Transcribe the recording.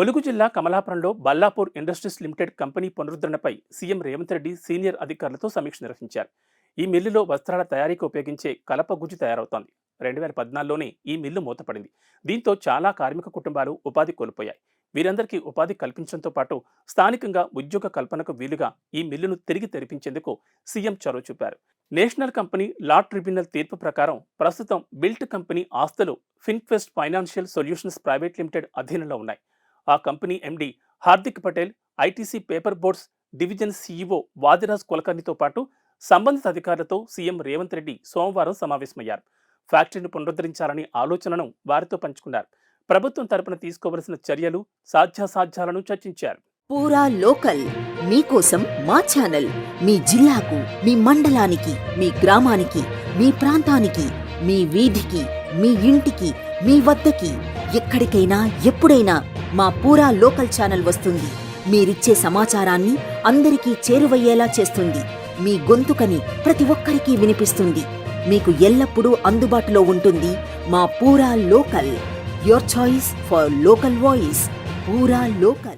ములుగు జిల్లా కమలాపురంలో Ballapur industries limited company పునరుద్ధరణపై సీఎం రేవంత్ రెడ్డి సీనియర్ అధికారులతో సమీక్ష నిర్వహించారు. ఈ మిల్లులో వస్త్రాల తయారీకి ఉపయోగించే కలప గుజ్జు తయారవుతోంది. 2014లోనే ఈ మిల్లు మూతపడింది. దీంతో చాలా కార్మిక కుటుంబాలు ఉపాధి కోల్పోయాయి. వీరందరికీ ఉపాధి కల్పించడంతో పాటు స్థానికంగా ఉద్యోగ కల్పనకు వీలుగా ఈ మిల్లును తిరిగి తెరిపించేందుకు సీఎం చొరవ చూపారు. నేషనల్ కంపెనీ లా ట్రిబ్యునల్ తీర్పు ప్రకారం ప్రస్తుతం బిల్ట్ కంపెనీ ఆస్తులు Finquest financial solutions private limited అధీనంలో ఉన్నాయి. ఆ company MD Hardik Patel, ITC paper boards division CEO Vadiraj కులకర్ణితో పాటు సంబంధిత అధికారులతో సీఎం రేవంత్ రెడ్డి సోమవారం సమావేశమయ్యారు. ఫ్యాక్టరీని పునరుద్ధరించాలని ఆలోచనను వారితో పంచుకున్నారు. ప్రభుత్వం తరపున తీసుకోవలసిన చర్యలు, సాధ్యాసాధ్యాలను చర్చించారు. పూరా లోకల్ మీకోసం మా ఛానల్ మీ జిల్లాకు, మీ మండలానికి, మీ గ్రామానికి, మీ ప్రాంతానికి, మీ వీధికి, మీ ఇంటికి, మీ వద్దకి, ఎక్కడికైనా ఎప్పుడైనా మా పూరా లోకల్ ఛానల్ వస్తుంది. మీరిచ్చే సమాచారాన్ని అందరికీ చేరువయ్యేలా చేస్తుంది. మీ గొంతుకని ప్రతి ఒక్కరికి వినిపిస్తుంది. మీకు ఎల్లప్పుడూ అందుబాటులో ఉంటుంది మా పూరా local. Your choice for local voice. పూరా లోకల్.